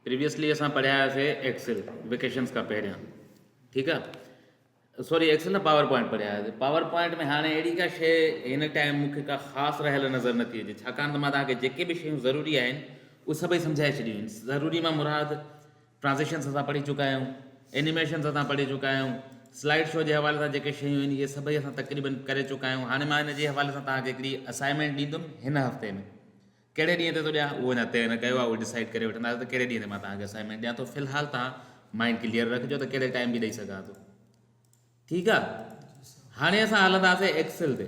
Previously असां पढ़ियासीं XL vacations खां पहिरियां, ठीकु आहे। सॉरी एक्सेल न पावर पॉइंट पढ़ियासीं। पावर पॉइंट में हाणे अहिड़ी का शइ हिन टाइम मूंखे का ख़ासि रहियल नज़र नथी अचे, छाकाणि त मां तव्हांखे जेके बि शयूं ज़रूरी आहिनि उहे सभई सम्झाए छॾियूं आहिनि। ज़रूरी मां मुराद ट्रांज़ेक्शन्स असां पढ़ी चुका आहियूं, एनिमेशन्स असां पढ़ी चुका आहियूं, स्लाइड शो जे हवाले सां जेके शयूं आहिनि इहे सभई असां तक़रीबन करे चुका आहियूं। हाणे मां हिन जे हवाले सां तव्हांखे हिकिड़ी असाइनमेंट ॾींदुमि हिन हफ़्ते में। कहिड़े ॾींहं ते थो ॾियां उहो अञा तइ न कयो आहे, उहो डिसाइड करे वठंदासीं त कहिड़े ॾींहं ते मां तव्हांखे असाइनमेंट ॾियां थो। फ़िलहालु तव्हां माइंड क्लियर रखिजो त कहिड़े टाइम बि ॾेई सघां थो, ठीकु आहे। हाणे असां हलंदासीं एक्सेल ते।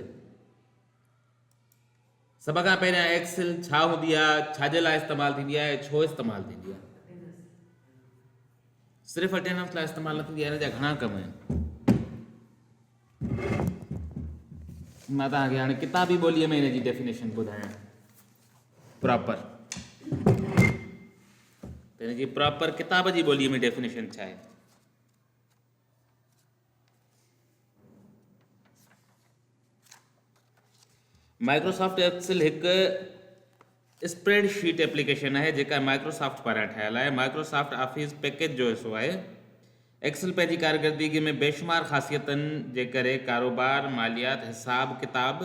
सभ खां पहिरियां एक्सेल छा हूंदी आहे, छाजे लाइ इस्तेमालु थींदी आहे, छो इस्तेमालु थींदी आहे। सिर्फ़ु अटेंडेंस लाइ इस्तेमालु न थींदी आहे, हिन जा घणा कम आहिनि। मां तव्हांखे हाणे किताबी ॿोलीअ में हिन जी डेफिनेशन ॿुधायां प्रॉपर। हिन जी प्रॉपर किताब जी ॿोलीअ में डेफिनेशन छा आहे। माइक्रोसॉफ्ट एक्सेल हिकु स्प्रेडशीट एप्लीकेशन आहे जेका माइक्रोसॉफ्ट पारां ठहियल आहे। माइक्रोसॉफ्ट ऑफिस पैकेज जो हिसो आहे। एक्सेल पंहिंजी कारकर्दगी में बेशुमार ख़ासियतुनि जे करे कारोबार, मालियात, हिसाब किताब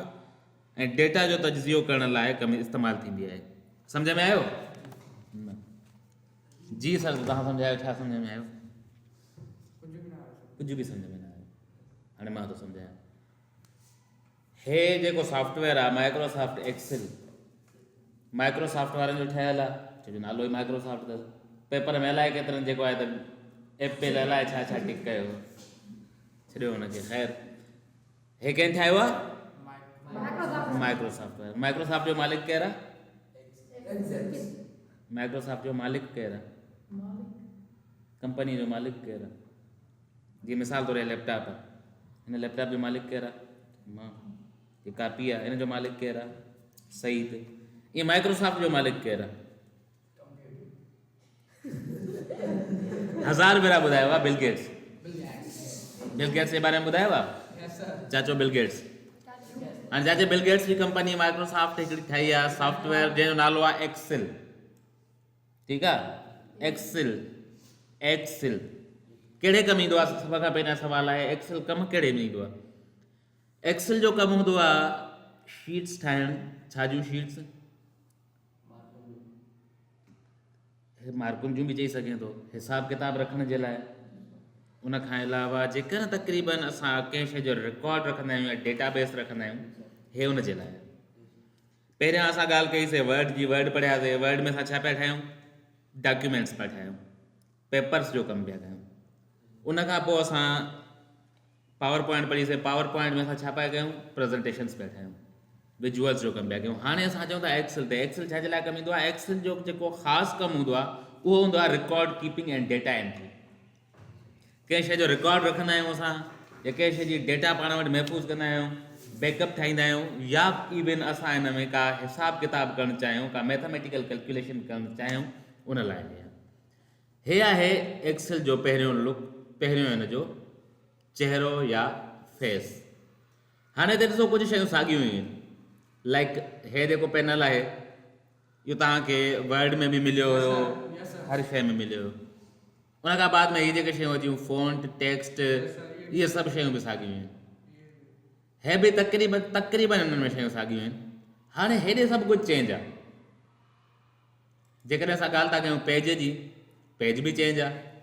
ऐं डेटा जो तजिज़ियो करण लाइ इस्तेमालु थींदी आहे। सम्झ में आयो? न जी सर, तव्हां सम्झायो, छा सम्झ में आयो? कुझु बि सम्झ में न आयो। हाणे मां थो सम्झायां। हे जेको सॉफ्टवेयर आहे माइक्रोसॉफ्ट एक्सेल, माइक्रोसॉफ्ट वारनि जो ठहियल आहे, छोजो नालो ई माइक्रोसॉफ्ट अथसि। पेपर में अलाए केतिरनि जेको आहे त एप्पल अलाए छा छा टिक कयो, छॾियो हुनखे। ख़ैर, हे कंहिं ठाहियो आहे? माइक्रोसॉफ्ट वारे। माइक्रोसॉफ्ट जो मालिक केरु आहे? माइक्रोसॉफ्ट जो मालिक केरु आहे? कंपनी जो मालिक केरु आहे? जीअं मिसाल तौरु लैपटॉप आहे, हिन लैपटॉप जो मालिक केरु आहे? मां। ये कापी आहे, हिन जो मालिक केरु आहे? सईद। ईअं माइक्रोसॉफ्ट जो मालिक केरु आहे? 1000 भेरा ॿुधायो आहे बिल गेट्स। बिल गेट्स जे बारे में ॿुधायो आहे? चाचो बिल गेट्स। हाणे चाचे बिल गेट्स जी कंपनी माइक्रोसॉफ्ट हिकिड़ी ठही आहे सॉफ्टवेयर जंहिंजो नालो आहे एक्सेल, ठीकु आहे। एक्सेल एक्सेल कहिड़े कमु ईंदो आहे? सभ खां पहिरियां सुवालु आहे एक्सेल कमु कहिड़े में ईंदो आहे। एक्सेल जो कमु हूंदो आहे शीट्स ठाहिणु। छा जूं शीट्स? मार्कुनि जूं बि चई सघे थो, हिसाब किताब रखण जे लाइ। उन खां अलावा जेकर तक़रीबन असां कंहिं शइ जो रिकॉर्ड रखंदा आहियूं या डेटाबेस रखंदा आहियूं, हे उन जे लाइ। पहिरियां असां ॻाल्हि कईसीं वर्ड जी, वर्ड पढ़ियासीं। वर्ड में असां छा पिया ठाहियूं? डॉक्यूमेंट्स पिया ठाहियूं, पेपर्स जो कमु पिया कयूं। उन खां पोइ असां पावर पॉइंट पढ़ीसीं। पावर पॉइंट में असां छा पिया कयूं? प्रेज़ेंटेशन्स पिया ठाहियूं, विजुअल्स जो कमु पिया कयूं। हाणे असां चऊं था एक्सेल ते। एक्सेल छा जे लाइ कमु ईंदो आहे? एक्सेल जो जेको ख़ासि कमु हूंदो आहे उहो हूंदो आहे record keeping and data entry. कंहिं शइ जो रिकॉर्ड रखंदा आहियूं असां, या कंहिं शइ जी डेटा पाण वटि महफ़ूज़ कंदा आहियूं, बैकअप ठाहींदा आहियूं, या इवन असां हिन में का हिसाब किताब करणु चाहियूं, का मैथमेटिकल कैलकुलेशन करणु चाहियूं, उन लाइ हे आहे एक्सेल जो पहिरियों लुक, पहिरियों हिन जो चहिरो या फेस। हाणे त ॾिसो कुझु शयूं साॻियूं ई आहिनि। लाइक हे जेको पैनल आहे इहो तव्हांखे वर्ड में बि मिलियो हुयो, हर शइ में मिलियो हुयो। उन खां बाद में हीअ जेके शयूं अचियूं फ़ॉन्ट, टेक्स्ट, इहे सभु शयूं बि साॻियूं आहिनि। हे बि तक़रीबन हिननि में शयूं साॻियूं आहिनि। हाणे हेॾे सभु कुझु चेंज आहे। जेकॾहिं असां ॻाल्हि था कयूं पेज जी, पेज बि चेंज आहे।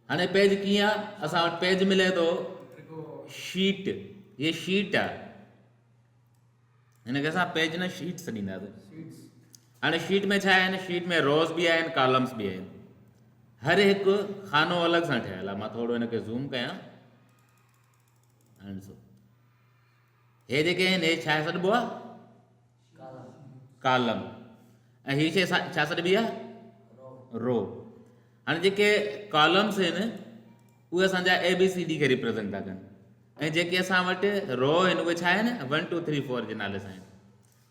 हाणे पेज कीअं आहे? असां वटि पेज मिले थो शीट, ये शीट आहे, हिनखे असां पेज न शीट्स ॾींदासीं। हाणे शीट में छा आहिनि? शीट में रोज़ बि आहिनि, कॉलम्स बि आहिनि। हर हिकु खानो अलॻि सां ठहियलु आहे। मां थोरो हिनखे ज़ूम कयां। हाणे ॾिसो हे जेके आहिनि हे छा सॾिबो आहे? कॉलम। ऐं हीअ शइ छा सॾिबी आहे? रो। हाणे जेके कॉलम्स आहिनि उहे असांजा ABCD खे रिप्रेज़ेंट था कनि, ऐं जेके असां वटि रो आहिनि उहे छा आहिनि? 1 2 3 4 जे नाले सां आहिनि।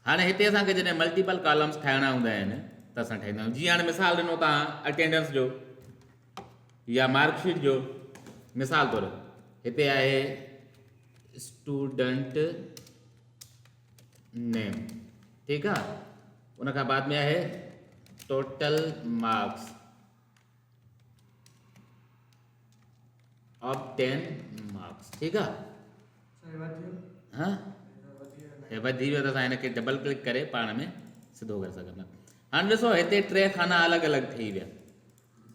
हाणे हिते असांखे जॾहिं मल्टीपल कॉलम्स ठाहिणा हूंदा आहिनि त असां ठाहींदा आहियूं। जीअं हाणे मिसाल ॾिनो तव्हां अटेंडेंस जो या मार्कशीट जो। मिसाल तौरु हिते आहे स्टूडेंट नेम, ठीकु आहे। उन खां बाद में आहे टोटल मार्क्स, ऑब्टेन मार्क्स। ठीकु आहे, हाँ हे वधी वियो त असां हिनखे डबल क्लिक करे पाण में सिधो करे सघंदा। हाणे ॾिसो हिते टे खाना अलॻि अलॻि ठही विया।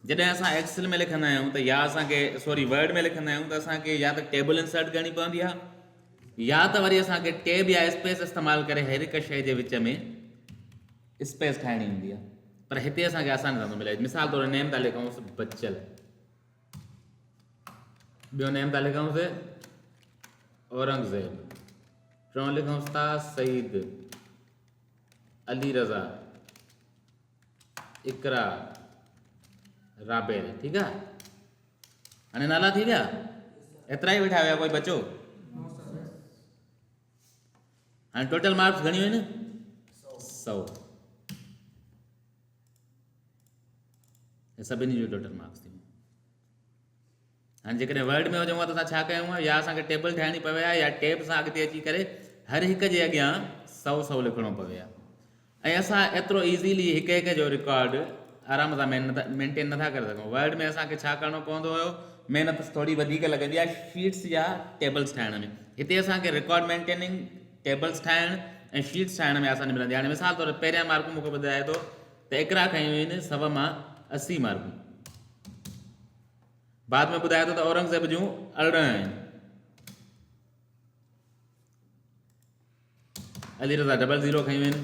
जॾहिं असां एक्सेल में लिखंदा आहियूं त या असांखे सॉरी वर्ड में लिखंदा आहियूं त असांखे या त टेबल इंसर्ट करणी पवंदी आहे या त वरी असांखे टेब या स्पेस इस्तेमालु करे हर हिकु शइ जे विच में स्पेस ठाहिणी हूंदी आहे। पर हिते असांखे आसानी सां थो मिले। मिसाल तौरु नेम था लिखूंसि बचल, ॿियो नेम था लिखूंसि औरंगज़ेब, टियों लिखूंसि था सईद, अली रज़ा, इकरा, राबेल। ठीकु आहे, हाणे नाला थी विया, एतिरा ई वेठा हुया, कोई बचो? हाणे टोटल मार्क्स घणियूं आहिनि? 100। सभिनी जूं टोटल मार्क्स थियूं। हाणे जेकॾहिं वर्ड में हुजूं त असां छा कयूं आहे, या असांखे टेबल ठाहिणी पवे आहे या टेब सां अॻिते अची करे हर हिक जे अॻियां 100 लिखणो पवे आहे। ऐं असां एतिरो ईज़ीली हिकु हिकु जो रिकॉर्ड आराम सां मेंटेन नथा करे सघूं। वर्ड में असांखे छा करिणो पवंदो हुयो, महिनत थोरी वधीक लॻंदी आहे शीट्स या टेबल्स ठाहिण में। हिते असांखे रिकॉर्ड मेंटेनिंग, टेबल्स ठाहिण ऐं शीट्स ठाहिण में आसानी मिलंदी आहे। हाणे मिसाल तौरु पहिरियां मार्कूं मूंखे ॿुधाए थो त इकरा खयूं आहिनि 100 मां 80 मार्कूं। बाद में ॿुधाए थो त औरंगज़ेब जूं 18 आहिनि, अली रज़ा 00 खयूं आहिनि,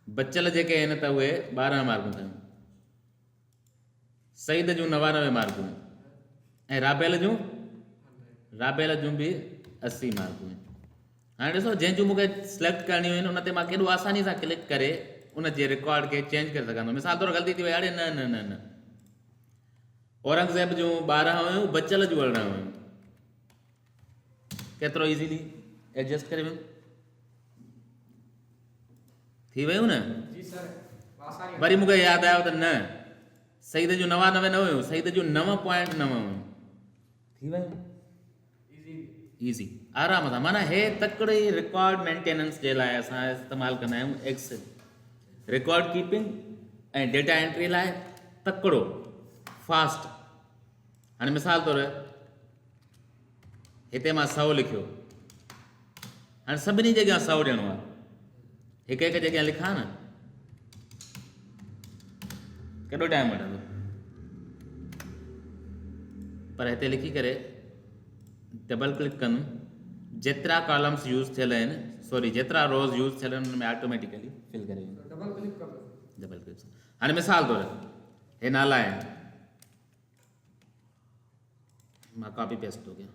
बचल जेके आहिनि त उहे 12 मार्कूं खयूं, सईद जूं 99 मार्कूं ऐं राबेल जूं बि 80 मार्कूं आहिनि। हाणे ॾिसो, जंहिंजूं मूंखे सिलेक्ट करणियूं आहिनि उन ते मां केॾो आसानी सां क्लिक करे उन जे रिकॉर्ड खे चेंज करे सघंदो। मिसाल तौरु ग़लती थी वई, अड़े न न न न, औरंगज़ेब जूं 12 हुयूं, बचल जूं 18 हुयूं। केतिरो इज़ीली एडजस्ट करे वियो, थी वियूं न। वरी मूंखे यादि आयो त न, सईद जूं 99 न हुयूं, सईद जूं 9.9 हुयूं। थी वियूं ईज़ी, आराम सां। माना हे तकड़ी रिकॉर्ड मेंटेनेंस जे लाइ असां इस्तेमालु कंदा आहियूं एक्सेल। रिकॉर्ड कीपिंग ऐं डेटा एंट्री लाइ तकड़ो, फास्ट। हाणे मिसाल तौरु हिते मां 100 लिखियो, हाणे सभिनी जॻह 100 ॾियणो आहे, हिकु हिकु जॻह लिखां न, केॾो टाइम वठंदो। पर हिते लिखी करे डबल क्लिक कंदुमि, जेतिरा कॉलम्स यूज़ थियल आहिनि, सॉरी जेतिरा रोज़ यूज़ थियल आहिनि उन में ऑटोमेटिकली फिल करे डबल क्लिक। हाणे मिसाल तौरु हे नाला आहिनि, मां कॉपी पेस्ट थो कयां,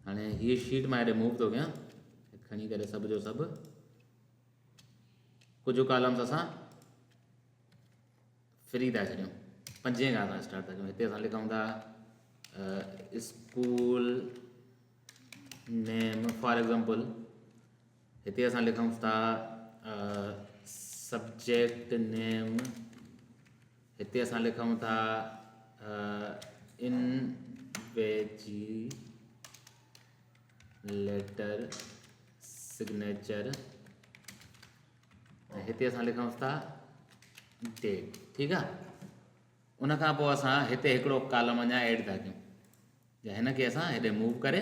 हाणे हीअ शीट मां हेॾे मूव थो कयां, खणी करे सभु जो सभु कुझु कॉलम्स असां फ्री था छॾियूं। 5 खां असां स्टार्ट था कयूं। हिते असां लिखूं था स्कूल नेम, फॉर एग्ज़ाम्पल हिते असां लिखूं था सब्जेक्ट नेम, हिते असां लिखूं था लेटर सिग्नेचर, हिते असां लिखूं था डेट। ठीकु आहे, उन खां पोइ असां हिते हिकिड़ो कॉलम अञा ऐड था कयूं, या हिन खे असां हेॾे मूव करे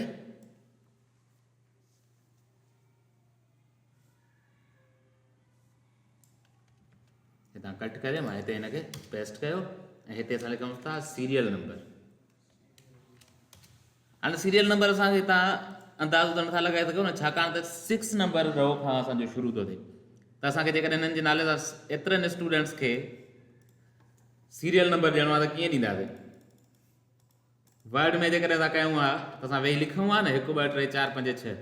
हितां कट करे मां हिते हिन खे पेस्ट कयो ऐं हिते असां लिखूं था सीरियल नंबर। हाणे सीरियल नंबर असां हितां अंदाज़ो त नथा लॻाए सघूं न, छाकाणि त 6 नंबर रो खां असांजो शुरू थो थिए। त असांखे जेकॾहिं हिननि जे नाले सां एतिरनि स्टूडेंट्स खे सीरियल नंबर ॾियणो आहे त कीअं ॾींदासीं? वर्ड में जेकॾहिं असां कयूं आहे त असां वेही लिखूं आहे न 1 2 3 4 5 6,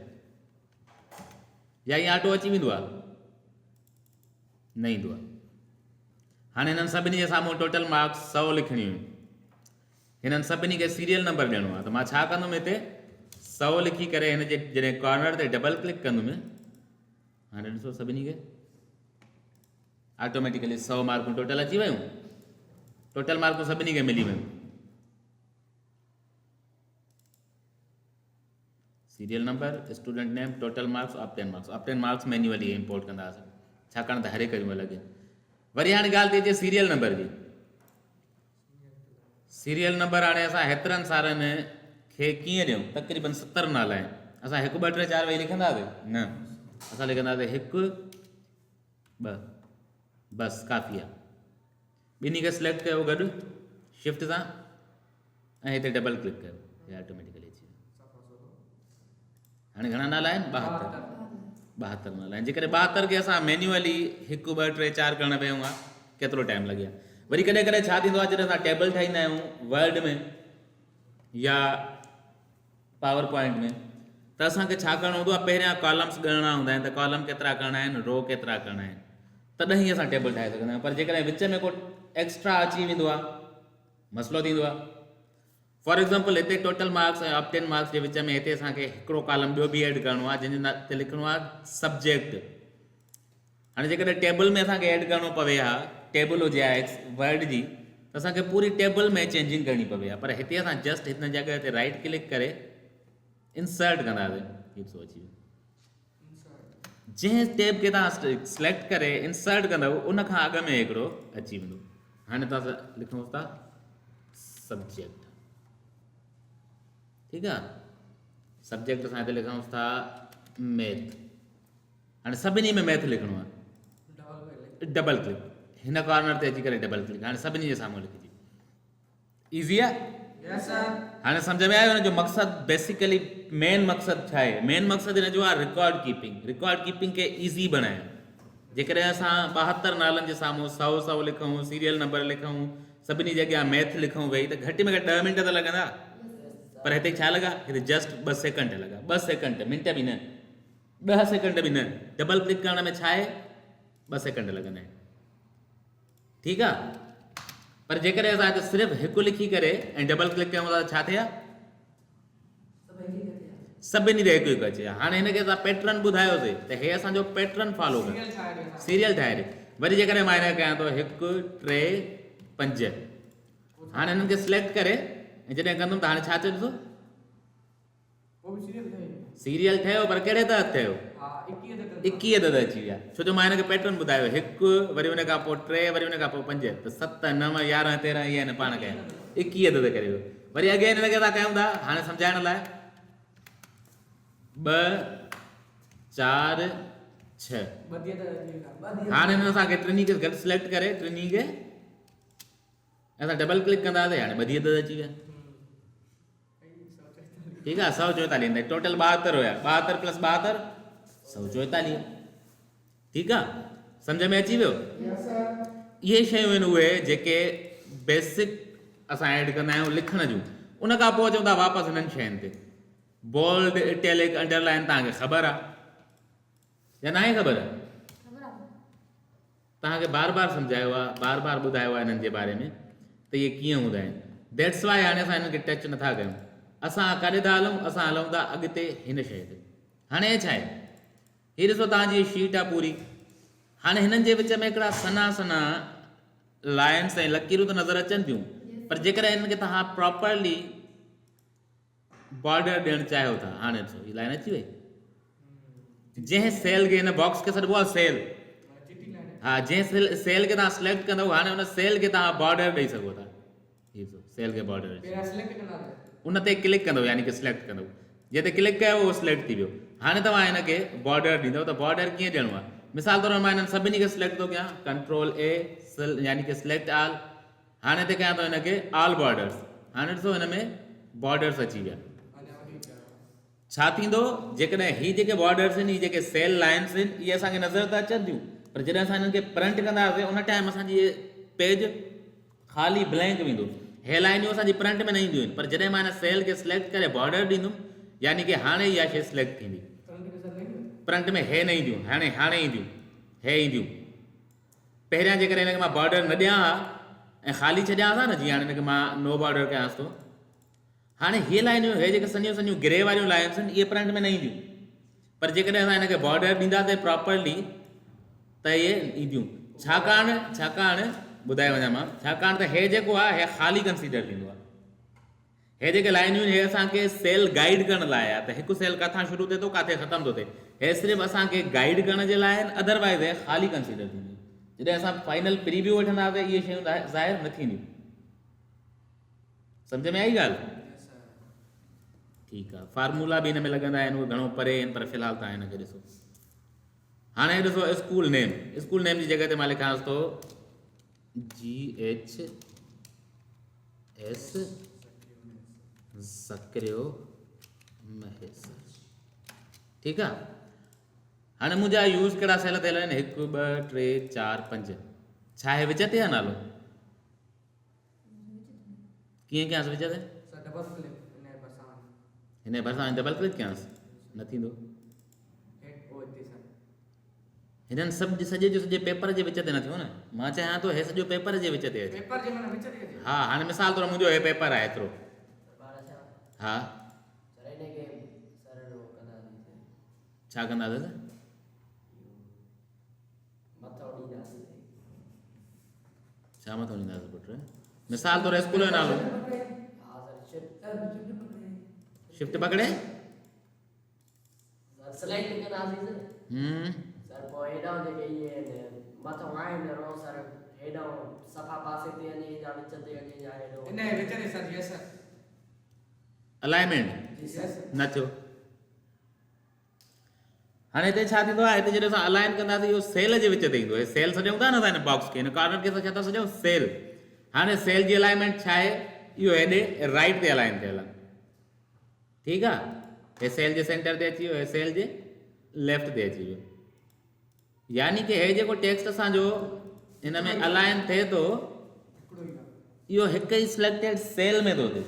या ईअं ऑटो अची वेंदो आहे? न ईंदो आहे। हाणे हिननि सभिनी जे साम्हूं टोटल मार्क्स 100 लिखणियूं आहिनि, हिननि सभिनी खे सीरियल नंबर ॾियणो आहे। त मां छा कंदुमि, हिते 100 लिखी करे हिन जे जॾहिं कॉर्नर ते डबल क्लिक कंदुमि, हाणे ॾिसो सभिनी खे ऑटोमेटिकली 100 मार्कूं टोटल अची वियूं, टोटल मार्कूं सभिनी खे मिली वियूं। Serial number, student name, total marks, obtained marks manually import कंदासीं छाकाणि त हर हिकु जूं अलॻि आहिनि। वरी हाणे ॻाल्हि थी अचे सीरियल नंबर जी। सीरियल नंबर हाणे असां हेतिरनि सारनि खे कीअं ॾियूं? तक़रीबन 70 नाला आहिनि। असां 1 2 3 4 वेही लिखंदासीं न, असां लिखंदासीं 1 2 बसि काफ़ी आहे। ॿिन्ही खे सिलेक्ट कयो गॾु शिफ्ट सां ऐं हिते डबल क्लिक कयो, हे ऑटोमेटिकली अची वियो। हाणे घणा नाला आहिनि? 72 नाला आहिनि। जेकॾहिं 72 खे असां मैन्युअली 1 2 3 4 करणु वियूं आहे केतिरो टाइम लॻे हा। वरी कॾहिं कॾहिं छा थींदो आहे, जॾहिं असां टेबल ठाहींदा आहियूं वर्ड में या पावर पॉइंट में, त असांखे छा करिणो हूंदो आहे, पहिरियां कॉलम्स ॻणणा हूंदा आहिनि, त कॉलम केतिरा करणा आहिनि, रो केतिरा करणा आहिनि, तॾहिं असां टेबल ठाहे सघंदा आहियूं। पर जेकॾहिं विच में को एक्स्ट्रा अची वेंदो आहे, मसइलो थींदो आहे। फॉर एग्ज़ाम्पल हिते टोटल मार्क्स ऐं ऑप्टेन मार्क्स जे विच में हिते असांखे हिकिड़ो कॉलम ॿियो बि ऐड करिणो आहे, जंहिंजे ते लिखिणो आहे सब्जेक्ट। हाणे जेकॾहिं टेबल में असांखे ऐड करिणो पवे हा, टेबल हुजे हा वर्ड जी, त असांखे पूरी टेबल में चेंजिंग करणी पवे हा। पर हिते असां जस्ट हिन जॻह ते राइट क्लिक करे इंसर्ट कंदासीं, अची वियो। जंहिं टैब खे तव्हां सिलेक्ट करे इंसर्ट कंदव उन खां अॻु में हिकिड़ो अची वेंदो। हाणे तव्हां लिखूं था सब्जेक्ट, ठीकु आहे। सब्जेक्ट असां हिते लिखूं था मैथ। हाणे सभिनी में मैथ लिखिणो आहे, डबल क्लिक हिन कॉर्नर ते अची करे डबल क्लिक, हाणे सभिनी जे साम्हूं लिखिजी। ईज़ी आहे? हाणे सम्झ में आयो न जो मक़सदु बेसिकली मेन मक़सदु छा आहे? मेन मक़सदु हिन जो आहे रिकॉर्ड कीपिंग खे ईज़ी बणाइणु। जेकॾहिं असां 72 नालनि जे साम्हूं 100 लिखूं, सीरियल नंबर लिखूं, सभिनी जॻह मैथ लिखूं वेही, त घटि में घटि 10 मिंट त लॻंदा। पर हिते छा लॻा? हिते जस्ट 2 सेकंड लॻा, 2 सेकंड, मिंट बि न, 10 सेकंड बि न। डबल क्लिक करण में छा आहे? 2 सेकंड लॻंदा आहिनि, ठीकु आहे। पर जेकॾहिं असां हिते सिर्फ़ु हिकु लिखी करे ऐं डबल क्लिक कयूं था त छा थिया? सभिनी ते हिकु हिकु अचे। हाणे हिनखे असां पैटर्न ॿुधायोसीं त हे असांजो पैटर्न फॉलो करे सीरियल ठाहे ॾे। वरी जेकॾहिं मां हिन कयां थो 1 3 5, हाणे हिननि खे सिलेक्ट करे ऐं जॾहिं कंदुमि त हाणे छा थियो? ॾिसो सीरियल ठहियो, पर कहिड़े तहत ठहियो? 21 तहत अची विया। छो जो मां हिनखे पैटर्न ॿुधायो 1, वरी हुन खां पोइ 3, वरी हुन खां पोइ 5, त 7 9 11 13 इहे आहिनि पाण कया 21 तहत करे वियो। वरी अगेन हिनखे असां कयूं था, हाणे सम्झाइण लाइ 2 4 6, हाणे हिन असांखे टिनी खे गॾु सिलेक्ट करे टिनी खे असां डबल क्लिक कंदासीं, हाणे 2 तहत अची विया, ठीकु आहे। 144 टोटल 72 हुया, 72 + 72 144, ठीकु आहे। सम्झ में अची वियो? इहे शयूं आहिनि उहे जेके बेसिक असां ऐड कंदा आहियूं लिखण जूं। उन खां पोइ अचूं था वापसि हिननि शयुनि ते। बोल्ड, इटैलिक, अंडरलाइन तव्हांखे ख़बर आहे या न आहे ख़बर? तव्हांखे बार बार सम्झायो आहे, बार बार ॿुधायो आहे हिननि जे बारे में त इहे कीअं हूंदा आहिनि। दैट्स वाई हाणे असां हिननि खे टच नथा कयूं। असां काॾे था हलूं? असां हलूं था अॻिते हिन शइ ते। हाणे छा आहे? हीअ ॾिसो तव्हांजी शीट आहे पूरी। हाणे हिननि जे विच में हिकिड़ा सना सना लाइन्स ऐं लकीरूं त नज़र अचनि थियूं, पर जेकॾहिं हिननि खे तव्हां प्रॉपरली बॉर्डर ॾियणु चाहियो था, हाणे ॾिसो हीअ लाइन अची वई। जंहिं सेल खे हिन बॉक्स खे सॾिबो आहे सेल, हा, जंहिं सेल खे तव्हां सिलेक्ट कंदव, हाणे हुन सेल खे तव्हां बॉर्डर ॾेई सघो था। हीअ सेल खे बॉर्डर उन ते क्लिक कंदव, यानी कि सिलेक्ट कंदव। जिते क्लिक कयो उहो सिलेक्ट थी वियो। हाणे तव्हां हिनखे बॉर्डर ॾींदव त बॉर्डर कीअं ॾियणो आहे? मिसाल तौर मां हिननि सभिनी खे सिलेक्ट थो कयां, कंट्रोल A, यानी कि सिलेक्ट ऑल। हाणे हिते कयां थो हिनखे ऑल बॉर्डर्स। हाणे ॾिसो हिन में बॉर्डर्स अची विया। छा थींदो? जेकॾहिं हीअ जेके बॉर्डर्स आहिनि, हीअ जेके सेल लाइन्स आहिनि, इहे असांखे नज़र त अचनि थियूं, पर जॾहिं असां हिननि खे प्रिंट कंदासीं उन टाइम असांजी पेज ख़ाली ब्लैंक वेंदो। हे लाइनियूं असांजी प्रिंट में न ईंदियूं आहिनि, पर जॾहिं मां हिन सेल खे सिलेक्ट करे बॉर्डर ॾींदुमि, यानी कि हाणे इहा शइ सिलेक्ट थींदी। प्रिंट में हे न ईंदियूं, हाणे ईंदियूं, हे ईंदियूं। पहिरियां जेकॾहिं हिनखे मां बॉर्डर न ॾियां हा ऐं ख़ाली छॾियां हा न, जीअं हाणे हिनखे मां नो बॉर्डर कयांसि थो, हाणे हीअ लाइनियूं, हे जेके सनियूं सनियूं ग्रे वारियूं लाइन्स आहिनि, इहे प्रिंट में न ईंदियूं। पर जेकॾहिं असां हिनखे बॉर्डर ॾींदासीं प्रॉपरली त इहे ईंदियूं। छाकाणि ॿुधाए वञा मां, छाकाणि त हे जेको आहे हे ख़ाली कंसीडर थींदो आहे। हे जेके लाइनियूं आहिनि, हे असांखे सेल गाइड करण लाइ आहे, त हिकु सेल किथां शुरू थिए थो किथे ख़तम थो थिए, हे सिर्फ़ु असांखे गाइड करण जे लाइ आहिनि, अदरवाइज़ हे ख़ाली कंसीडर थींदियूं। जॾहिं असां फाइनल प्रीव्यू वठंदासीं इहे शयूं ज़ाहिर न थींदियूं। सम्झ में आई ॻाल्हि? ठीकु आहे। फार्मूला बि हिन में लॻंदा आहिनि, उहे घणो परे आहिनि, पर फ़िलहाल तव्हां हिनखे ॾिसो। हाणे ॾिसो स्कूल नेम जी जॻह ते मां लिखांसि थो GHS ज़किरियो महेश। ठीकु आहे। हाणे मुंहिंजा यूज़ कहिड़ा सेल थियल आहिनि? 1 2 3 4 5। छा आहे विच ते आहे नालो? कीअं कयांसि विच ते? हिन भरिसां डबल क्लिक कयांसि, न थींदो। हिननि सभु सॼे जो सॼे पेपर जे विच ते न थियो न। मां चाहियां थो हे सॼो पेपर जे विच ते अचे। हा, हाणे मिसाल तौरु मुंहिंजो हे पेपर आहे एतिरो। हा, छा कंदासीं? छा मथो ॾींदासीं पुट? मिसाल तौरु स्कूल जो नालो शिफ्ट पकड़े अलाइनमेंट न थियो। हाणे हिते छा थींदो आहे? हिते जॾहिं असां अलाइन कंदासीं इहो सेल जे विच ते ईंदो। हे सेल सॼूं था न असां हिन बॉक्स खे, हिन कॉर्नर खे असां छा था सॼूं? सेल। हाणे सेल जी अलाइनमेंट छा आहे? इहो हेॾे राइट ते अलाइन थियल आहे। ठीकु आहे। हे सेल जे सेंटर ते अची वियो, हे सेल जे लेफ्ट ते अची वियो। यानी कि हे जेको टेक्स्ट असांजो हिन में अलाइन थिए थो, इहो हिकु ई सिलेक्टेड सेल में थो थिए।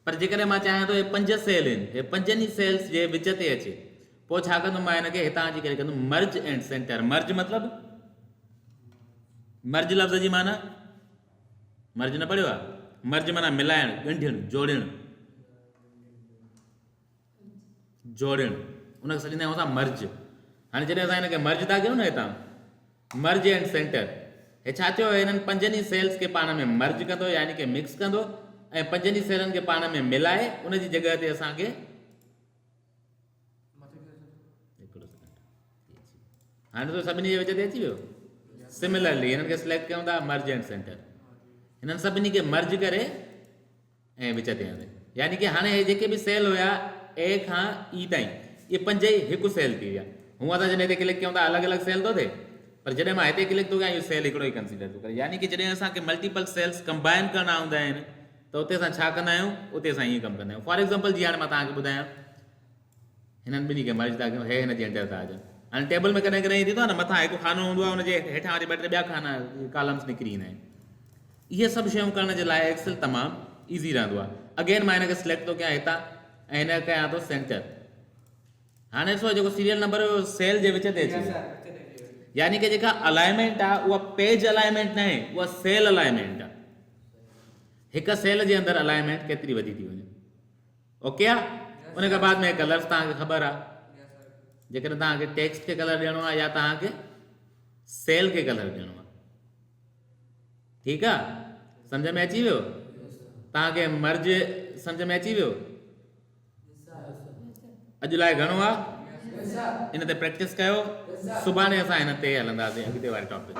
पर जेकॾहिं मां चाहियां थो हे 5 सेल आहिनि, हे 5 ई सेल्स जे विच ते अचे, पोइ छा कंदुमि? मां हिनखे हितां अची करे कंदुमि मर्ज एंड सेंटर। मर्ज मतिलबु, मर्ज लफ़्ज़ जी माना, मर्ज न पढ़ियो आहे? मर्ज माना मिलाइणु, ॻंढियणु, जोड़िणु, उनखे सॾींदा आहियूं असां मर्ज। हाणे जॾहिं असां हिनखे मर्ज था कयूं न हितां, मर्ज एंड सेंटर, हे छा थियो? हिननि 5 ई सेल्स खे पाण में मर्ज कंदो, यानी कि मिक्स कंदो, ऐं 5 ई सेलनि खे पाण में मिलाए उनजी जॻह ते असांखे हाणे तो सभिनी जे विच ते अची वियो। सिमिलरली हिननि खे सिलेक्ट कयूं था मर्ज एंड सेंटर, हिननि सभिनी खे मर्ज करे ऐं विच ते आणे, यानी कि हाणे हे जेके बि सेल हुया ए खां ई ताईं, इहे 5 ई हिकु सेल थी विया। हूअं असां जॾहिं हिते क्लिक कयूं था अलॻि अलॻि सेल थो थिए, पर जॾहिं मां हिते क्लिक थो कयां इहो सेल हिकिड़ो ई कंसीडर थो करे। यानी कि जॾहिं असांखे मल्टीपल सेल्स कंबाइन करणा हूंदा आहिनि त उते असां छा कंदा आहियूं? उते असां ईअं कमु कंदा आहियूं। फॉर एग्ज़ाम्पल जीअं हाणे मां तव्हांखे ॿुधायां, हिननि ॿिन्ही खे मर्ज था कयूं, हे हिन जे अंदरि था अचनि। हाणे टेबल में कॾहिं कॾहिं थींदो आहे न, मथां हिकु खानो हूंदो आहे, हुनजे हेठां वरी 2 3 ॿिया खाना कॉलम्स निकिरी ईंदा आहिनि। इहे सभु शयूं करण जे लाइ एक्सेल तमामु ईज़ी रहंदो आहे। अगेन मां हिनखे सिलेक्ट थो कयां हितां ऐं हिन कयां थो सेंटर। हाणे ॾिसो जेको सीरियल नंबर सेल जे विच ते अची वियो, यानी कि जेका अलाइनमेंट आहे उहा पेज अलाइनमेंट न आहे, उहा सेल अलाइनमेंट आहे। हिकु सेल जे अंदरि अलाइनमेंट केतिरी वधी थी वञे। ओके आहे। उनखां बाद में कलर्स तव्हांखे ख़बर आहे, जेकॾहिं तव्हांखे टेक्स्ट खे कलर ॾियणो आहे या तव्हांखे सेल खे कलर ॾियणो आहे। ठीकु आहे। सम्झ में अची वियो? तव्हांखे मर्ज सम्झ में अची वियो? अॼु लाइ घणो आहे? इन ते प्रैक्टिस कयो, सुभाणे असां हिन ते हलंदासीं अॻिते वारे टॉपिक।